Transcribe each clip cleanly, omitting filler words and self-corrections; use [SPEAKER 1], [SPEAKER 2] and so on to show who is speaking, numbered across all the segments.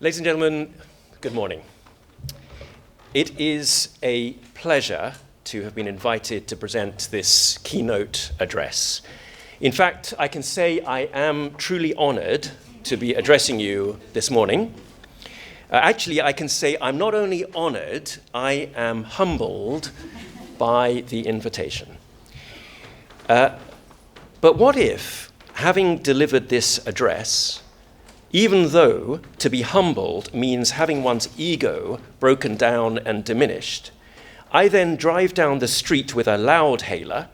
[SPEAKER 1] Ladies and gentlemen, good morning. It is a pleasure to have been invited to present this keynote address. In fact, I can say I am truly honored to be addressing you this morning. Actually, I can say I'm not only honored, I am humbled by the invitation. But what if, having delivered this address, even though to be humbled means having one's ego broken down and diminished, I then drive down the street with a loudhailer,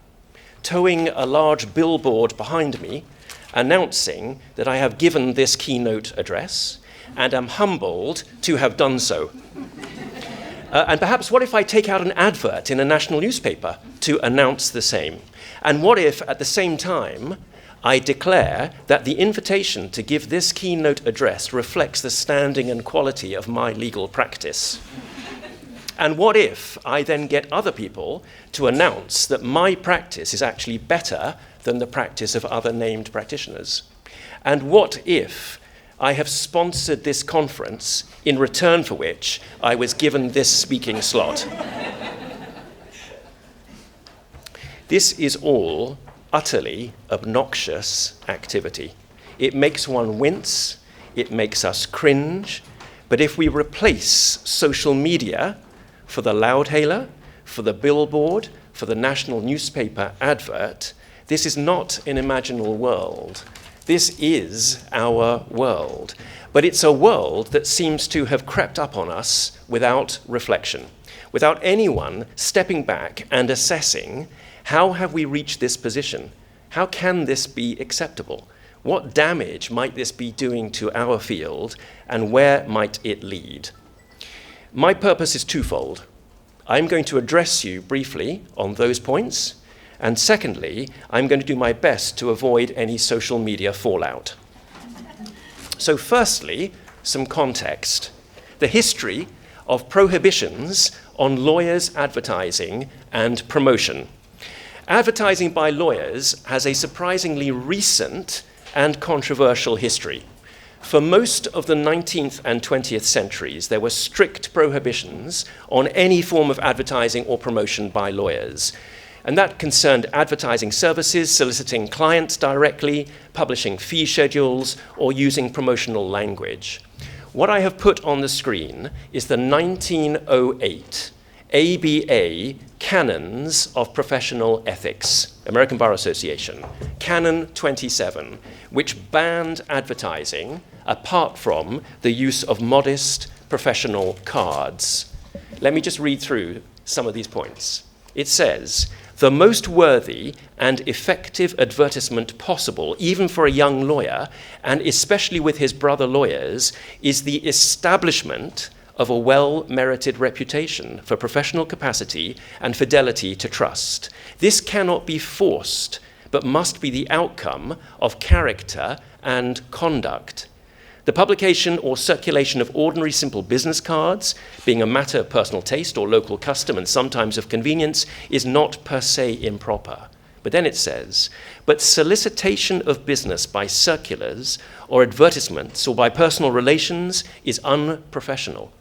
[SPEAKER 1] towing a large billboard behind me, announcing that I have given this keynote address and am humbled to have done so. And perhaps what if I take out an advert in a national newspaper to announce the same? And what if at the same time I declare that the invitation to give this keynote address reflects the standing and quality of my legal practice? And what if I then get other people to announce that my practice is actually better than the practice of other named practitioners? And what if I have sponsored this conference in return for which I was given this speaking slot? This is all utterly obnoxious activity. It makes one wince, it makes us cringe, but if we replace social media for the loudhailer, for the billboard, for the national newspaper advert, this is not an imaginal world. This is our world. But it's a world that seems to have crept up on us without reflection, without anyone stepping back and assessing, how have we reached this position? How can this be acceptable? What damage might this be doing to our field, and where might it lead? My purpose is twofold. I'm going to address you briefly on those points, and secondly, I'm going to do my best to avoid any social media fallout. So firstly, some context. The history of prohibitions on lawyers' advertising and promotion. Advertising by lawyers has a surprisingly recent and controversial history. For most of the 19th and 20th centuries, there were strict prohibitions on any form of advertising or promotion by lawyers. And that concerned advertising services, soliciting clients directly, publishing fee schedules, or using promotional language. What I have put on the screen is the 1908 ABA Canons of Professional Ethics, American Bar Association, Canon 27, which banned advertising apart from the use of modest professional cards. Let me just read through some of these points. It says, the most worthy and effective advertisement possible, even for a young lawyer, and especially with his brother lawyers, is the establishment of a well-merited reputation for professional capacity and fidelity to trust. This cannot be forced, but must be the outcome of character and conduct. The publication or circulation of ordinary simple business cards, being a matter of personal taste or local custom and sometimes of convenience, is not per se improper. But then it says, but solicitation of business by circulars or advertisements or by personal relations is unprofessional.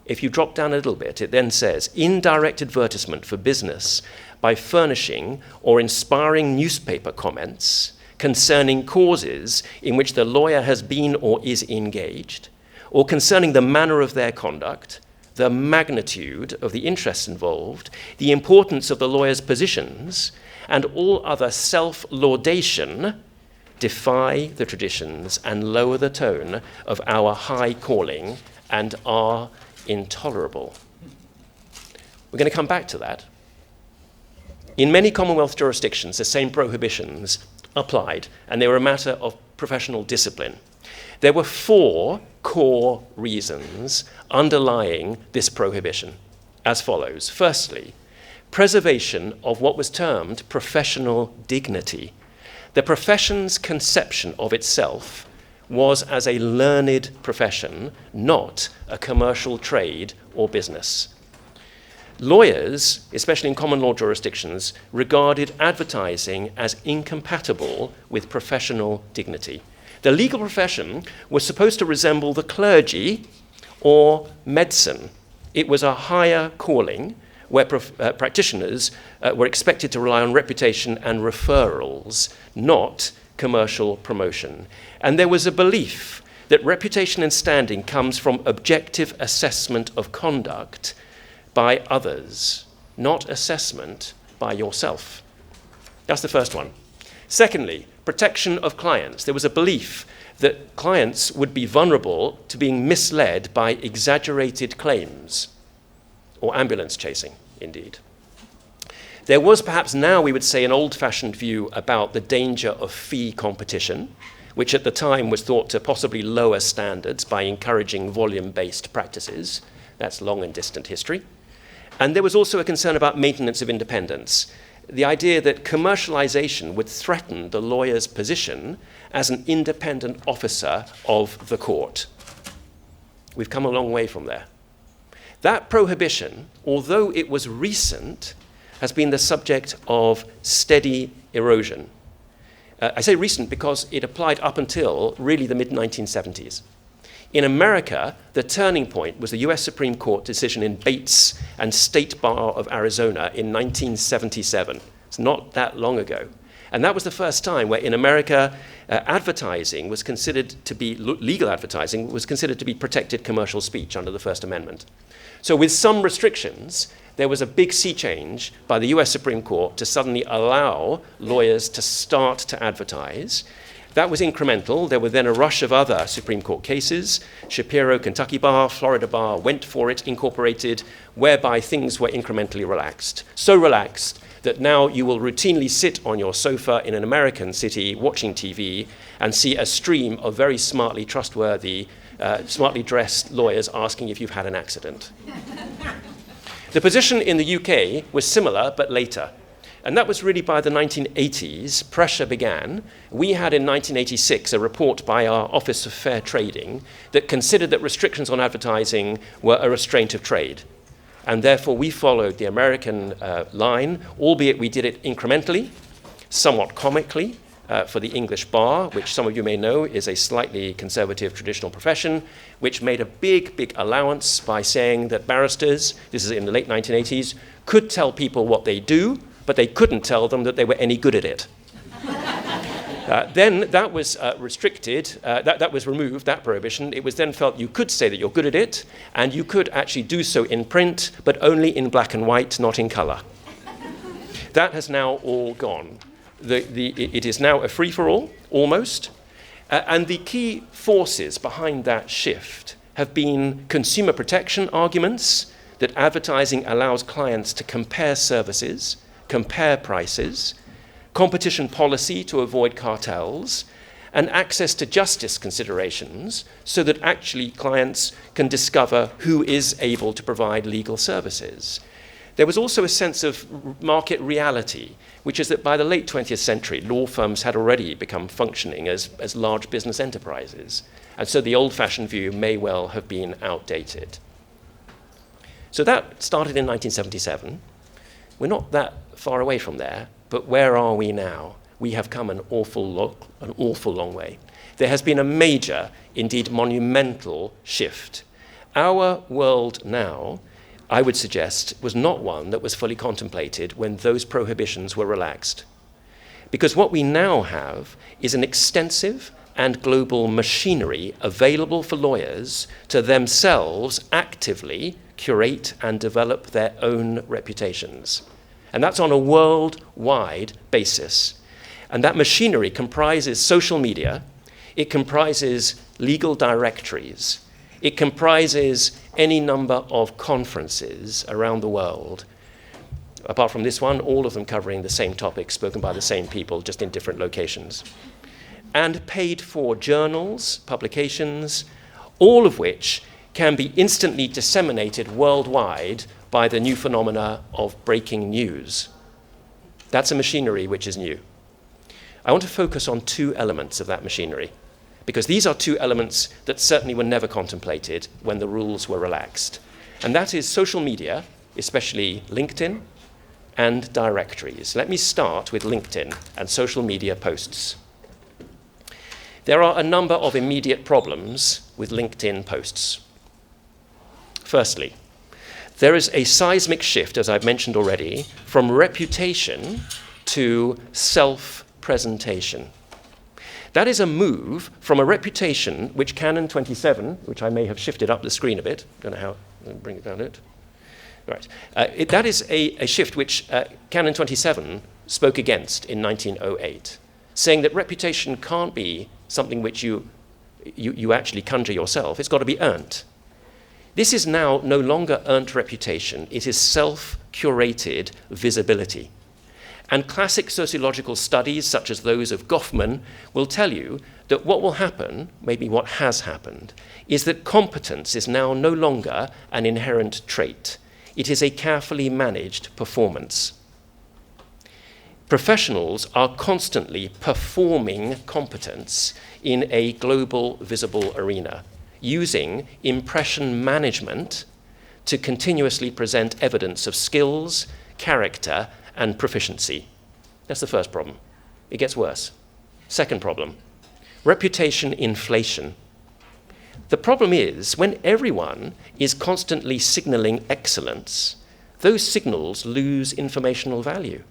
[SPEAKER 1] If you drop down a little bit, it then says, indirect advertisement for business by furnishing or inspiring newspaper comments concerning causes in which the lawyer has been or is engaged, or concerning the manner of their conduct, the magnitude of the interests involved, the importance of the lawyer's positions, and all other self-laudation, defy the traditions and lower the tone of our high calling and are intolerable. We're going to come back to that. In many Commonwealth jurisdictions, the same prohibitions applied, and they were a matter of professional discipline. There were 4 core reasons underlying this prohibition, as follows. Firstly, preservation of what was termed professional dignity. The profession's conception of itself was as a learned profession, not a commercial trade or business. Lawyers, especially in common law jurisdictions, regarded advertising as incompatible with professional dignity. The legal profession was supposed to resemble the clergy or medicine. It was a higher calling where practitioners were expected to rely on reputation and referrals, not commercial promotion. And there was a belief that reputation and standing comes from objective assessment of conduct by others, not assessment by yourself. That's the first one. Secondly, protection of clients. There was a belief that clients would be vulnerable to being misled by exaggerated claims, or ambulance chasing, indeed. There was perhaps now, we would say, an old-fashioned view about the danger of fee competition, which at the time was thought to possibly lower standards by encouraging volume-based practices. That's long and distant history. And there was also a concern about maintenance of independence, the idea that commercialization would threaten the lawyer's position as an independent officer of the court. We've come a long way from there. That prohibition, although it was recent, has been the subject of steady erosion. I say recent because it applied up until really the mid-1970s. In America, the turning point was the US Supreme Court decision in Bates and State Bar of Arizona in 1977. It's not that long ago. And that was the first time where in America, advertising was considered to be, legal advertising was considered to be protected commercial speech under the First Amendment. So with some restrictions, there was a big sea change by the US Supreme Court to suddenly allow lawyers to start to advertise. That was incremental. There were then a rush of other Supreme Court cases. Shapiro, Kentucky Bar, Florida Bar went for it, incorporated, whereby things were incrementally relaxed. So relaxed that now you will routinely sit on your sofa in an American city watching TV and see a stream of very smartly trustworthy, smartly dressed lawyers asking if you've had an accident. The position in the UK was similar, but later. And that was really by the 1980s, pressure began. We had in 1986 a report by our Office of Fair Trading that considered that restrictions on advertising were a restraint of trade. And therefore we followed the American line, albeit we did it incrementally, somewhat comically, for the English bar, which some of you may know is a slightly conservative traditional profession, which made a big, big allowance by saying that barristers, this is in the late 1980s, could tell people what they do, but they couldn't tell them that they were any good at it. Then that was restricted, that was removed, that prohibition. It was then felt you could say that you're good at it, and you could actually do so in print, but only in black and white, not in color. That has now all gone. It is now a free-for-all, almost, and the key forces behind that shift have been consumer protection arguments, that advertising allows clients to compare services, compare prices, competition policy to avoid cartels, and access to justice considerations so that actually clients can discover who is able to provide legal services. There was also a sense of market reality, which is that by the late 20th century, law firms had already become functioning as large business enterprises. And so the old-fashioned view may well have been outdated. So that started in 1977. We're not that far away from there, but where are we now? We have come an awful long way. There has been a major, indeed monumental shift. Our world now, I would suggest, was not one that was fully contemplated when those prohibitions were relaxed. Because what we now have is an extensive and global machinery available for lawyers to themselves actively curate and develop their own reputations. And that's on a worldwide basis. And that machinery comprises social media, it comprises legal directories, it comprises any number of conferences around the world. Apart from this one, all of them covering the same topic, spoken by the same people, just in different locations. And paid for journals, publications, all of which can be instantly disseminated worldwide by the new phenomena of breaking news. That's a machinery which is new. I want to focus on two elements of that machinery, because these are two elements that certainly were never contemplated when the rules were relaxed. And that is social media, especially LinkedIn, and directories. Let me start with LinkedIn and social media posts. There are a number of immediate problems with LinkedIn posts. Firstly, there is a seismic shift, as I've mentioned already, from reputation to self-presentation. That is a move from a reputation which Canon 27, which I may have shifted up the screen a bit, don't know how, bring it down a bit. Right. That is a shift which Canon 27 spoke against in 1908, saying that reputation can't be something which you actually conjure yourself. It's got to be earned. This is now no longer earned reputation. It is self-curated visibility. And classic sociological studies, such as those of Goffman, will tell you that what will happen, maybe what has happened, is that competence is now no longer an inherent trait. It is a carefully managed performance. Professionals are constantly performing competence in a global visible arena, using impression management to continuously present evidence of skills, character, and proficiency. That's the first problem. It gets worse. Second problem, reputation inflation. The problem is when everyone is constantly signaling excellence, those signals lose informational value.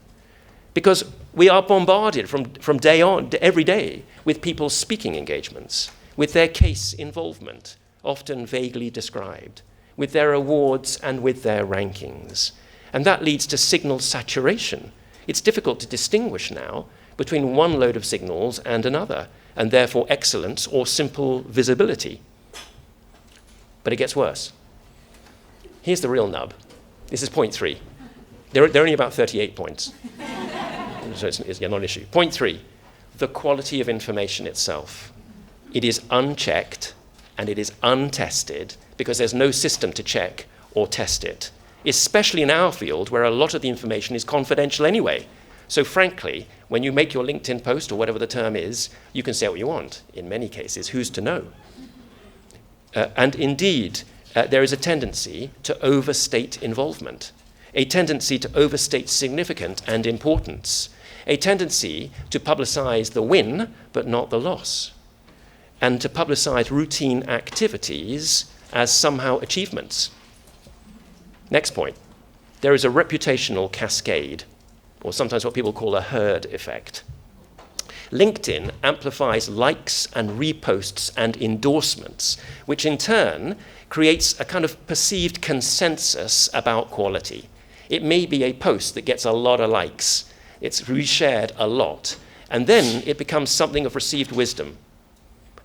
[SPEAKER 1] Because we are bombarded from day on, every day, with people's speaking engagements, with their case involvement, often vaguely described, with their awards and with their rankings. And that leads to signal saturation. It's difficult to distinguish now between one load of signals and another, and therefore excellence or simple visibility. But it gets worse. Here's the real nub. This is point 3. There are only about 38 points. So it's not an issue. Point 3, the quality of information itself. It is unchecked and it is untested because there's no system to check or test it, especially in our field where a lot of the information is confidential anyway. So frankly, when you make your LinkedIn post or whatever the term is, you can say what you want. In many cases, who's to know? And indeed, there is a tendency to overstate involvement, a tendency to overstate significance and importance, a tendency to publicize the win but not the loss, and to publicize routine activities as somehow achievements. Next point, there is a reputational cascade, or sometimes what people call a herd effect. LinkedIn amplifies likes and reposts and endorsements, which in turn creates a kind of perceived consensus about quality. It may be a post that gets a lot of likes, it's reshared a lot, and then it becomes something of received wisdom.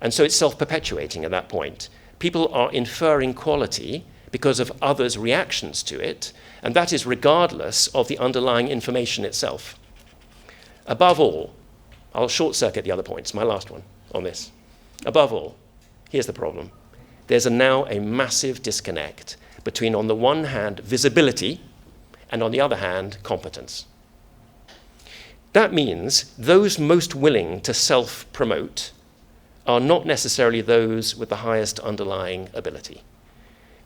[SPEAKER 1] And so it's self-perpetuating at that point. People are inferring quality because of others' reactions to it, and that is regardless of the underlying information itself. Above all, I'll short-circuit the other points, my last one on this. Above all, here's the problem. There's now a massive disconnect between, on the one hand, visibility, and on the other hand, competence. That means those most willing to self-promote are not necessarily those with the highest underlying ability.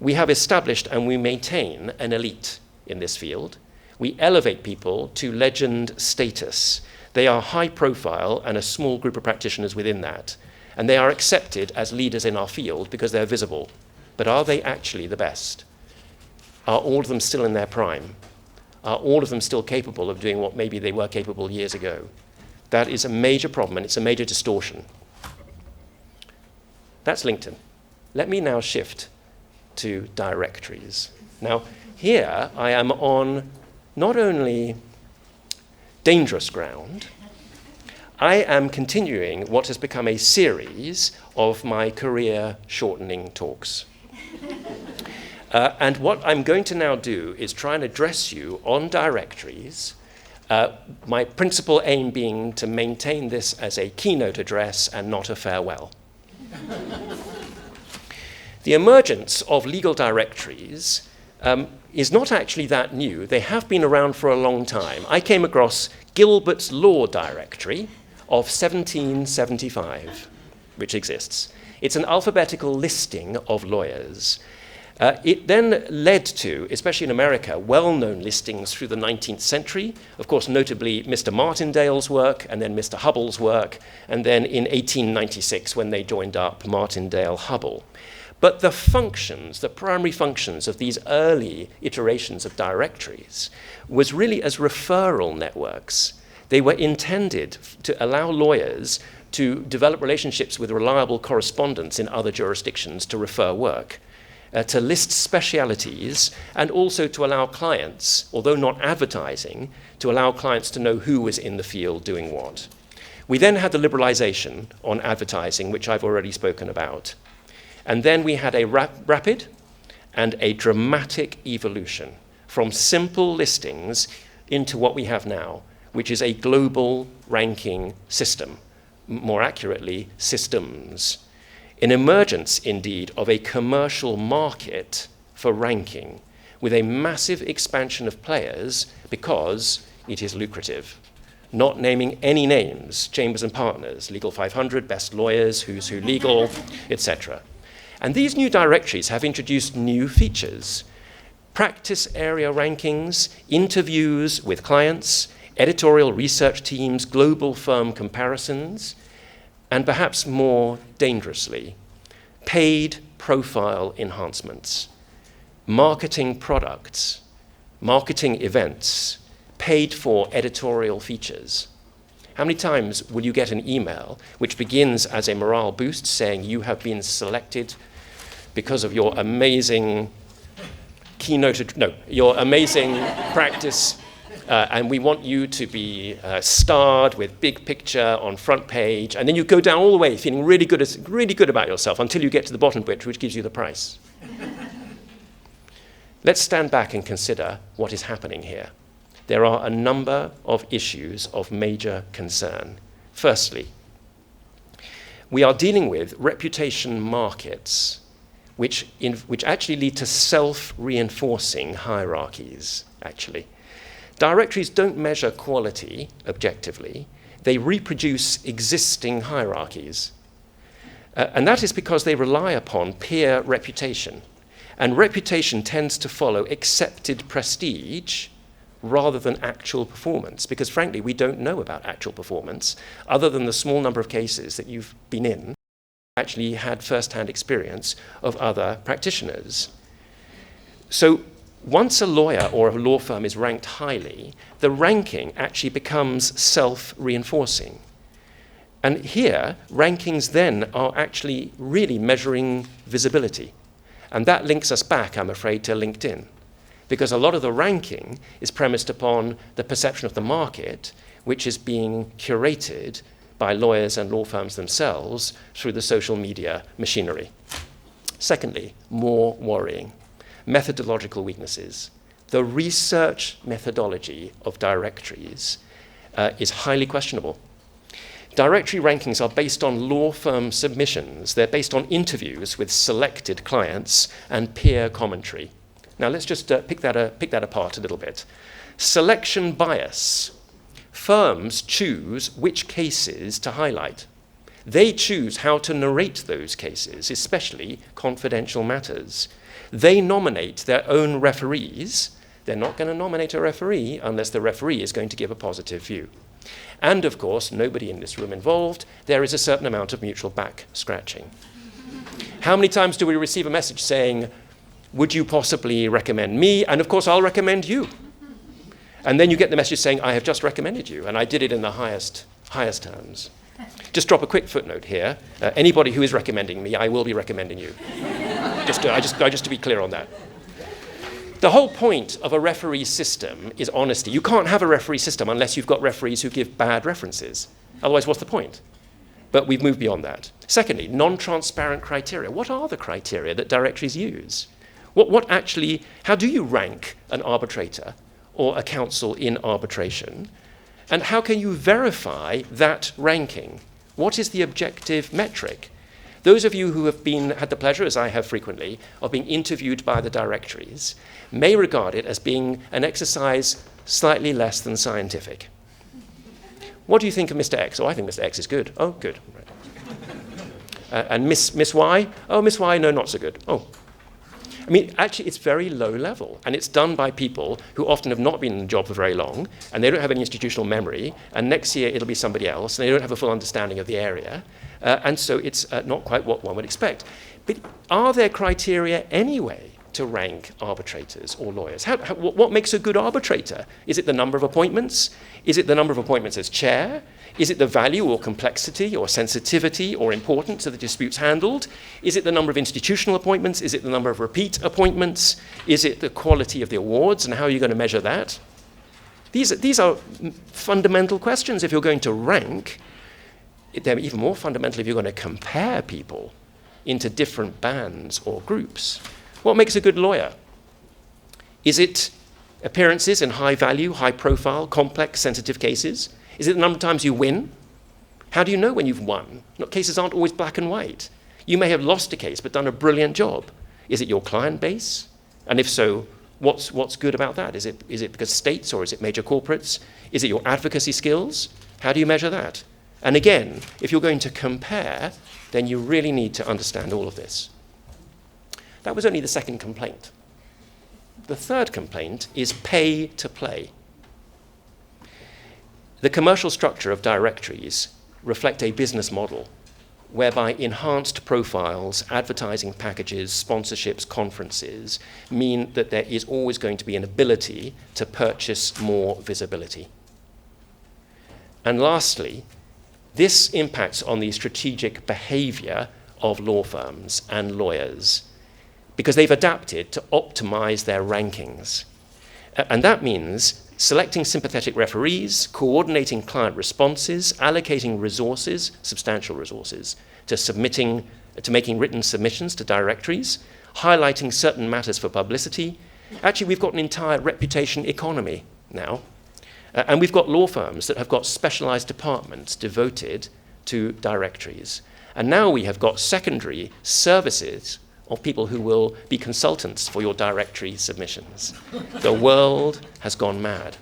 [SPEAKER 1] We have established and we maintain an elite in this field. We elevate people to legend status. They are high profile and a small group of practitioners within that. And they are accepted as leaders in our field because they're visible. But are they actually the best? Are all of them still in their prime? Are all of them still capable of doing what maybe they were capable years ago? That is a major problem and it's a major distortion. That's LinkedIn. Let me now shift to directories. Now, here I am on not only dangerous ground, I am continuing what has become a series of my career shortening talks. And what I'm going to now do is try and address you on directories, my principal aim being to maintain this as a keynote address and not a farewell. The emergence of legal directories is not actually that new. They have been around for a long time. I came across Gilbert's Law Directory of 1775, which exists. It's an alphabetical listing of lawyers. It then led to, especially in America, well-known listings through the 19th century, of course, notably Mr. Martindale's work, and then Mr. Hubble's work, and then in 1896, when they joined up, Martindale-Hubble. But the functions, the primary functions of these early iterations of directories was really as referral networks. They were intended to allow lawyers to develop relationships with reliable correspondents in other jurisdictions to refer work. To list specialities, and also to allow clients, although not advertising, to allow clients to know who was in the field doing what. We then had the liberalization on advertising, which I've already spoken about. And then we had a rapid and a dramatic evolution from simple listings into what we have now, which is a global ranking system, more accurately, systems. An emergence, indeed, of a commercial market for ranking, with a massive expansion of players because it is lucrative. Not naming any names, Chambers and Partners, Legal 500, Best Lawyers, Who's Who Legal, etc. And these new directories have introduced new features. Practice area rankings, interviews with clients, editorial research teams, global firm comparisons, and perhaps more dangerously, paid profile enhancements, marketing products, marketing events, paid for editorial features. How many times will you get an email which begins as a morale boost saying you have been selected because of your amazing your amazing practice, and we want you to be starred with big picture on front page, and then you go down all the way feeling really good about yourself until you get to the bottom bit, which gives you the price. Let's stand back and consider what is happening here. There are a number of issues of major concern. Firstly, we are dealing with reputation markets which actually lead to self-reinforcing hierarchies, actually. Directories don't measure quality objectively. They reproduce existing hierarchies. And that is because they rely upon peer reputation. And reputation tends to follow accepted prestige rather than actual performance, because frankly, we don't know about actual performance other than the small number of cases that you've been in, actually had first-hand experience of other practitioners. So once a lawyer or a law firm is ranked highly, the ranking actually becomes self-reinforcing. And here, rankings then are actually really measuring visibility. And that links us back, I'm afraid, to LinkedIn, because a lot of the ranking is premised upon the perception of the market, which is being curated by lawyers and law firms themselves through the social media machinery. Secondly, more worrying, methodological weaknesses. The research methodology of directories is highly questionable. Directory rankings are based on law firm submissions. They're based on interviews with selected clients and peer commentary. Now let's just pick that apart a little bit. Selection bias. Firms choose which cases to highlight. They choose how to narrate those cases, especially confidential matters. They nominate their own referees. They're not going to nominate a referee unless the referee is going to give a positive view. And of course, nobody in this room involved, there is a certain amount of mutual back scratching. How many times do we receive a message saying, would you possibly recommend me? And of course, I'll recommend you. And then you get the message saying, I have just recommended you, and I did it in the highest terms. Just drop a quick footnote here. Anybody who is recommending me, I will be recommending you. just to be clear on that. The whole point of a referee system is honesty. You can't have a referee system unless you've got referees who give bad references. Otherwise, what's the point? But we've moved beyond that. Secondly, non-transparent criteria. What are the criteria that directories use? How do you rank an arbitrator or a counsel in arbitration? And how can you verify that ranking? What is the objective metric? Those of you who have had the pleasure, as I have frequently, of being interviewed by the directories may regard it as being an exercise slightly less than scientific. What do you think of Mr. X? Oh, I think Mr. X is good. Oh, good. Right. And Miss Y? Oh, Miss Y, no, not so good. Oh. I mean, actually, it's very low level, and it's done by people who often have not been in the job for very long, and they don't have any institutional memory, and next year it'll be somebody else, and they don't have a full understanding of the area, and so it's not quite what one would expect. But are there criteria anyway to rank arbitrators or lawyers? What makes a good arbitrator? Is it the number of appointments? Is it the number of appointments as chair? Is it the value or complexity or sensitivity or importance of the disputes handled? Is it the number of institutional appointments? Is it the number of repeat appointments? Is it the quality of the awards, and how are you going to measure that? These are fundamental questions if you're going to rank. They're even more fundamental if you're going to compare people into different bands or groups. What makes a good lawyer? Is it appearances in high value, high profile, complex, sensitive cases? Is it the number of times you win? How do you know when you've won? Cases aren't always black and white. You may have lost a case but done a brilliant job. Is it your client base? And if so, what's good about that? Is it because states, or is it major corporates? Is it your advocacy skills? How do you measure that? And again, if you're going to compare, then you really need to understand all of this. That was only the second complaint. The third complaint is pay to play. The commercial structure of directories reflect a business model whereby enhanced profiles, advertising packages, sponsorships, conferences mean that there is always going to be an ability to purchase more visibility. And lastly, this impacts on the strategic behavior of law firms and lawyers because they've adapted to optimize their rankings. And that means selecting sympathetic referees, coordinating client responses, allocating resources, substantial resources, to making written submissions to directories, highlighting certain matters for publicity. Actually, we've got an entire reputation economy now. And we've got law firms that have got specialized departments devoted to directories. And now we have got secondary services of people who will be consultants for your directory submissions. The world has gone mad.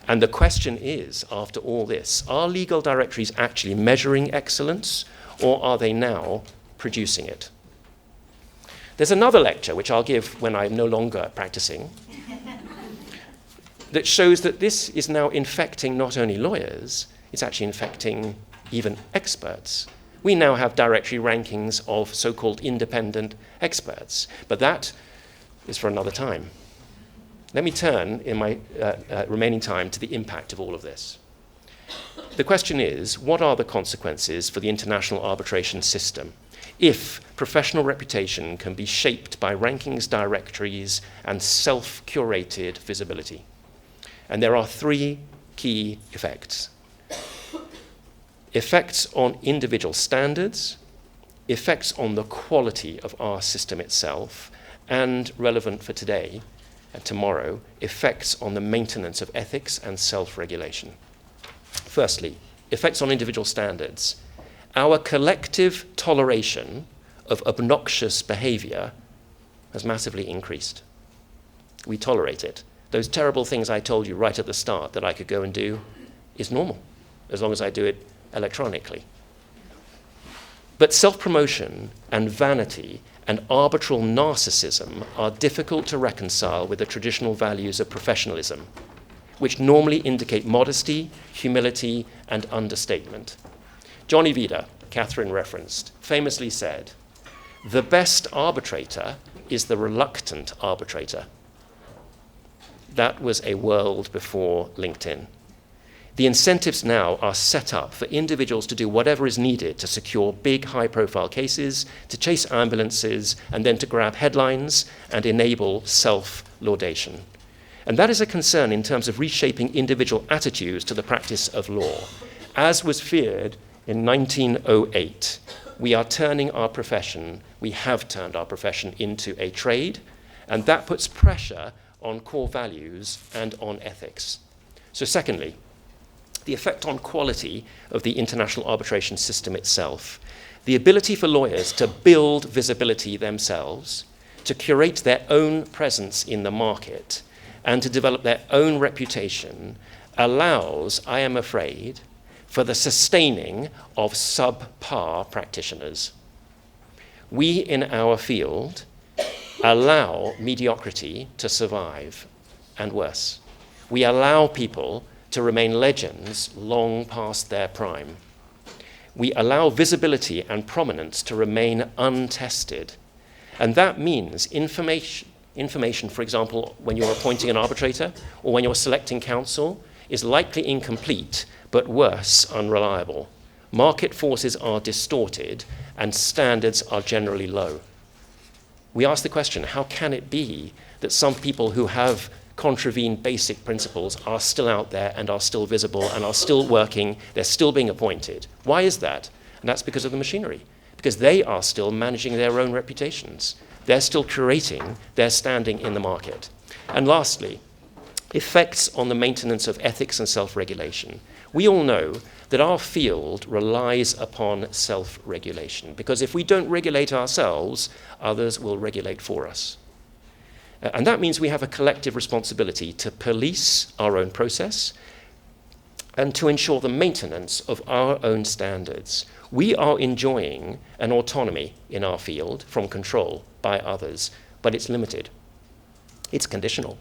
[SPEAKER 1] And the question is, after all this, are legal directories actually measuring excellence, or are they now producing it? There's another lecture, which I'll give when I'm no longer practicing, that shows that this is now infecting not only lawyers, it's actually infecting even experts. We now have directory rankings of so-called independent experts, but that is for another time. Let me turn in my remaining time to the impact of all of this. The question is, what are the consequences for the international arbitration system if professional reputation can be shaped by rankings, directories, and self-curated visibility? And there are three key effects. Effects on individual standards, effects on the quality of our system itself, and relevant for today and tomorrow, effects on the maintenance of ethics and self-regulation. Firstly, effects on individual standards. Our collective toleration of obnoxious behavior has massively increased. We tolerate it. Those terrible things I told you right at the start that I could go and do is normal, as long as I do it electronically. But self-promotion and vanity and arbitral narcissism are difficult to reconcile with the traditional values of professionalism, which normally indicate modesty, humility, and understatement. Johnny Vida, Catherine referenced, famously said, "The best arbitrator is the reluctant arbitrator." That was a world before LinkedIn. The incentives now are set up for individuals to do whatever is needed to secure big, high-profile cases, to chase ambulances, and then to grab headlines and enable self-laudation. And that is a concern in terms of reshaping individual attitudes to the practice of law. As was feared in 1908, we have turned our profession into a trade, and that puts pressure on core values and on ethics. So secondly, the effect on quality of the international arbitration system itself. The ability for lawyers to build visibility themselves, to curate their own presence in the market, and to develop their own reputation allows, I am afraid, for the sustaining of subpar practitioners. We in our field allow mediocrity to survive, and worse. We allow people to remain legends long past their prime. We allow visibility and prominence to remain untested. And that means information, for example, when you're appointing an arbitrator or when you're selecting counsel, is likely incomplete, but worse, unreliable. Market forces are distorted and standards are generally low. We ask the question, how can it be that some people who have contravened basic principles are still out there and are still visible and are still working, they're still being appointed? Why is that? And that's because of the machinery, because they are still managing their own reputations. They're still curating their standing in the market. And lastly, effects on the maintenance of ethics and self-regulation. We all know that our field relies upon self-regulation, because if we don't regulate ourselves, others will regulate for us. And that means we have a collective responsibility to police our own process and to ensure the maintenance of our own standards. We are enjoying an autonomy in our field from control by others, but it's limited. It's conditional.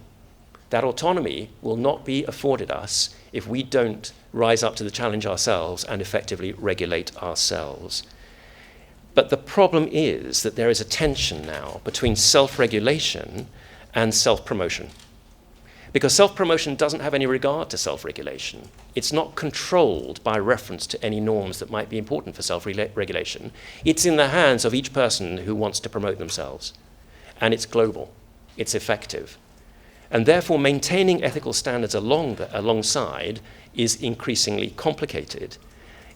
[SPEAKER 1] That autonomy will not be afforded us if we don't rise up to the challenge ourselves and effectively regulate ourselves. But the problem is that there is a tension now between self-regulation and self-promotion. Because self-promotion doesn't have any regard to self-regulation. It's not controlled by reference to any norms that might be important for self-regulation. It's in the hands of each person who wants to promote themselves. And it's global. It's effective. And therefore, maintaining ethical standards alongside is increasingly complicated.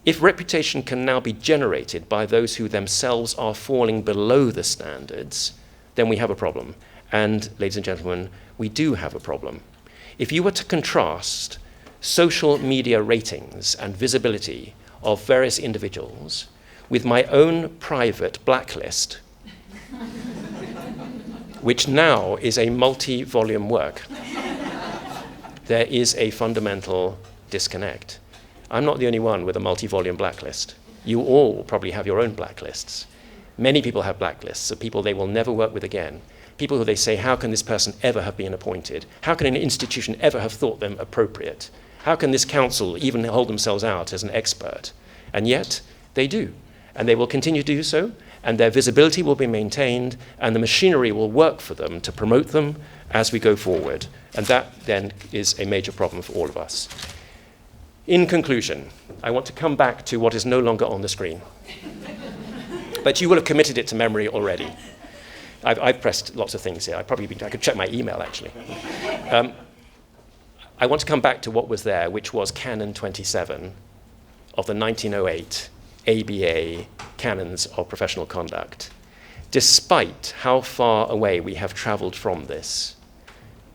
[SPEAKER 1] If reputation can now be generated by those who themselves are falling below the standards, then we have a problem. And, ladies and gentlemen, we do have a problem. If you were to contrast social media ratings and visibility of various individuals with my own private blacklist, which now is a multi-volume work, there is a fundamental disconnect. I'm not the only one with a multi-volume blacklist. You all probably have your own blacklists. Many people have blacklists of people they will never work with again. People who they say, how can this person ever have been appointed? How can an institution ever have thought them appropriate? How can this council even hold themselves out as an expert? And yet, they do. And they will continue to do so, and their visibility will be maintained, and the machinery will work for them to promote them as we go forward. And that, then, is a major problem for all of us. In conclusion, I want to come back to what is no longer on the screen. But you will have committed it to memory already. I've pressed lots of things here. I could check my email, actually. I want to come back to what was there, which was Canon 27 of the 1908 ABA Canons of Professional Conduct. Despite how far away we have traveled from this,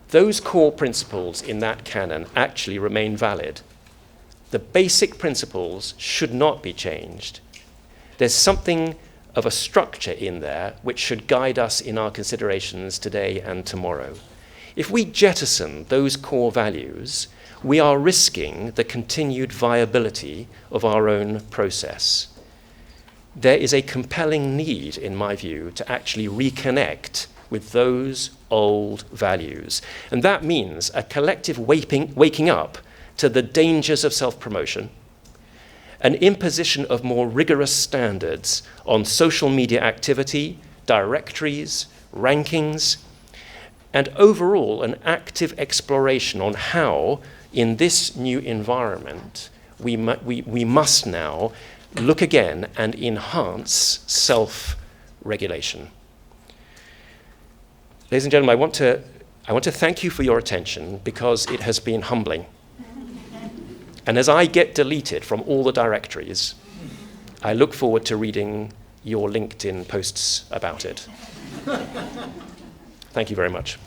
[SPEAKER 1] those core principles in that canon actually remain valid. The basic principles should not be changed. There's something of a structure in there which should guide us in our considerations today and tomorrow. If we jettison those core values, we are risking the continued viability of our own process. There is a compelling need, in my view, to actually reconnect with those old values. And that means a collective waking up to the dangers of self-promotion, an imposition of more rigorous standards on social media activity, directories, rankings, and overall an active exploration on how, in this new environment, we must now look again and enhance self-regulation. Ladies and gentlemen, I want to thank you for your attention, because it has been humbling. And as I get deleted from all the directories, I look forward to reading your LinkedIn posts about it. Thank you very much.